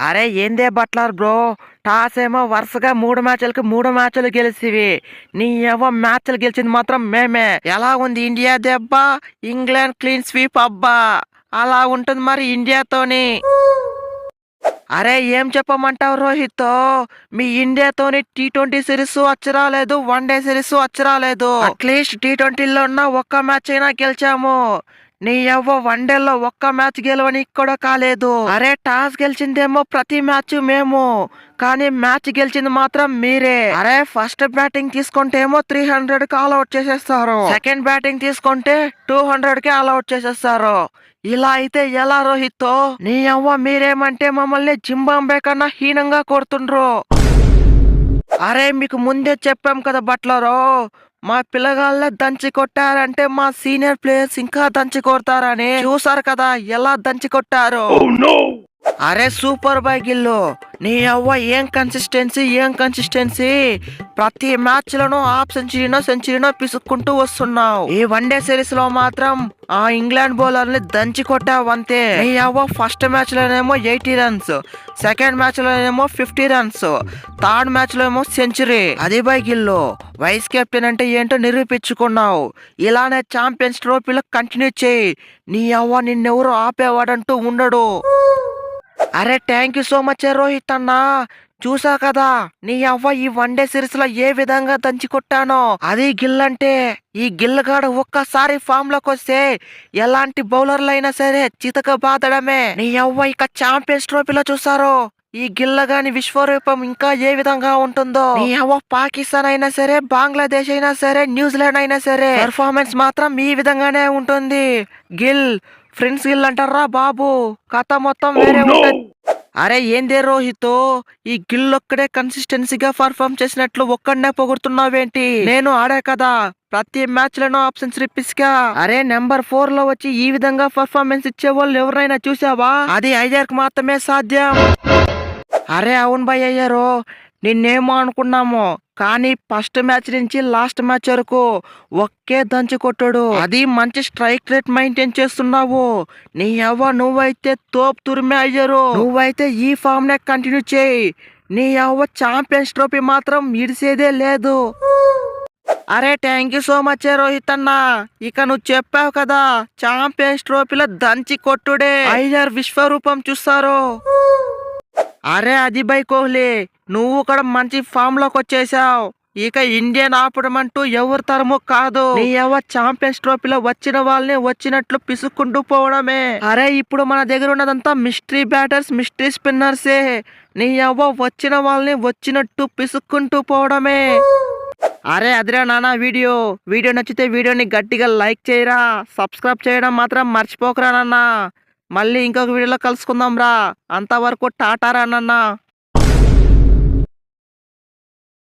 అరే ఏందే Buttler bro, toss ఏమో వరుసగా 3 మ్యాచ్లకి 3 మ్యాచ్లు గెలిచివి. నీ మ్యాచ్లు గెలిచింది మాత్రం మేమే. ఎలా ఉంది ఇండియా దెబ్బ? ఇంగ్లాండ్ క్లీన్ స్వీప్ అబ్బా. అలా ఉంటుంది మరి ఇండియాతోని. అరే ఏం చెప్పమంటావు రోహిత్? మీ ఇండియాతోని T20 సిరీస్ వచ్చి రాలేదు, వన్డే సిరీస్ వచ్చి రాలేదు. అట్లీస్ట్ T20లో ఉన్న ఒక్క మ్యాచ్ అయినా గెలిచాము. నీ వన్డేలో ఒక్క మ్యాచ్ గెలవని కూడా కాలేదు. అరే టాస్ గెలిచిందేమో ప్రతి మ్యాచ్ మేము, కానీ మ్యాచ్ గెలిచింది మాత్రం మీరే. అరే ఫస్ట్ బ్యాటింగ్ తీసుకుంటే ఏమో 300కి ఆల్అౌట్ చేసేస్తారు, సెకండ్ బ్యాటింగ్ తీసుకుంటే 200కి ఆల్అౌట్ చేసేస్తారు. ఇలా అయితే ఎలా రోహిత్? నీ మీరేమంటే మమ్మల్ని జింబాంబే కన్నా హీనంగా కొడుతుండ్రు. అరే మీకు ముందే చెప్పాం కదా బట్లరు, మా పిల్లగాళ్ళే దంచి కొట్టారంటే మా సీనియర్ ప్లేయర్స్ ఇంకా దంచి కొడతారని. చూసారు కదా ఎలా దంచి కొట్టారు. అరే సూపర్ బై గిల్లు, నీ ఏం కన్సిస్టెన్సీ. ప్రతి మ్యాచ్ లోనూ హాఫ్ సెంచరీనో పిసుక్కుంటూ వస్తున్నావు. ఈ వన్డే సిరీస్ లో మాత్రం ఆ ఇంగ్లాండ్ బౌలర్ ని దంచి కొట్టావు అంతే. నీ ఫస్ట్ మ్యాచ్ లోనేమో 80 రన్స్, సెకండ్ మ్యాచ్ లోనేమో 50 రన్స్, థర్డ్ మ్యాచ్ లో ఏమో సెంచరీ. అది బై గిల్లు, వైస్ కెప్టెన్ అంటే ఏంటో నిరూపించుకున్నావు. ఇలానే ఛాంపియన్స్ ట్రోఫీలో కంటిన్యూ చేయి. నీ నిన్నెవరు ఆపేవాడంటూ ఉండడు. అరే thank you so much Rohit అన్న. చూసా కదా నీ ఈ వన్డే సిరీస్ లో ఏ విధంగా దంచి కొట్టానో. అది గిల్ అంటే, ఈ గిల్లగాడు ఒక్కసారి ఫామ్ లోకి వస్తే ఎలాంటి బౌలర్లు అయినా సరే చితక బాదడమే. నీ ఇక ఛాంపియన్స్ ట్రోఫీలో చూసారో ఈ గిల్లగాని విశ్వరూపం ఇంకా ఏ విధంగా ఉంటుందో. నీ పాకిస్తాన్ అయినా సరే, బంగ్లాదేశ్ అయినా సరే, న్యూజిలాండ్ అయినా సరే పెర్ఫార్మెన్స్ మాత్రం ఈ విధంగానే ఉంటుంది. గిల్ ఫ్రెండ్స్ గిల్ అంటారా బాబు, కథ మొత్తం వేరే ఉంటుంది. అరే ఏందే రోహిత్, ఈ గిల్ ఒక్కడే కన్సిస్టెన్సీగా పర్ఫార్మ్ చేసినట్లు ఒక్కడనే పొగుడుతున్నావేంటి? నేను ఆడే కదా ప్రతి మ్యాచ్ లోనూ ఆప్షన్స్ రిప్పిస్గా. అరే నెంబర్ 4 లో వచ్చి ఈ విధంగా పర్ఫార్మెన్స్ ఇచ్చే వాళ్ళు ఎవరైనా చూసావా? అది అయ్యర్కి మాత్రమే సాధ్యం. అరే అవును భయ్ అయ్యారు, నిన్నేమో అనుకున్నాము, కానీ ఫస్ట్ మ్యాచ్ నుంచి లాస్ట్ మ్యాచ్ వరకు ఒకే దంచి కొట్టాడు. అది మంచి స్ట్రైక్ రేట్ మెయింటైన్ చేస్తున్నావు. నీ నువ్వైతే తోపు తురిమే అయ్యారు. నువ్వైతే ఈ ఫామ్ నే కంటిన్యూ చేయి. నీ ఛాంపియన్స్ ట్రోఫీ మాత్రం ఇడిసేదే లేదు. అరే thank you so much Rohit అన్న. ఇక నువ్వు చెప్పావు కదా ఛాంపియన్స్ ట్రోఫీలో దంచి కొట్టుడే అయ్యర్ విశ్వరూపం చూస్తారు. అరే అది బై కోహ్లీ, నువ్వు కూడా మంచి ఫామ్ లోకి వచ్చేసావు. ఇక ఇండియన్ ఆపడం అంటూ ఎవరి తరము కాదు. నీ ఛాంపియన్స్ ట్రోఫీలో వచ్చిన వాళ్ళని వచ్చినట్లు పిసుక్కుంటూ పోవడమే. అరే ఇప్పుడు మన దగ్గర ఉన్నదంతా మిస్టరీ బ్యాటర్స్, మిస్టరీ స్పిన్నర్సే. నీ వచ్చిన వాళ్ళని వచ్చినట్టు పిసుక్కుంటూ పోవడమే. అరే అదిరా నానా వీడియో నచ్చితే వీడియోని గట్టిగా లైక్ చేయరా, సబ్స్క్రైబ్ చేయడం మాత్రం మర్చిపోకరా నాన్న. మళ్ళీ ఇంకొక వీడియోలో కలుసుకుందాం రా. అంతవరకు టాటారా నాన్న.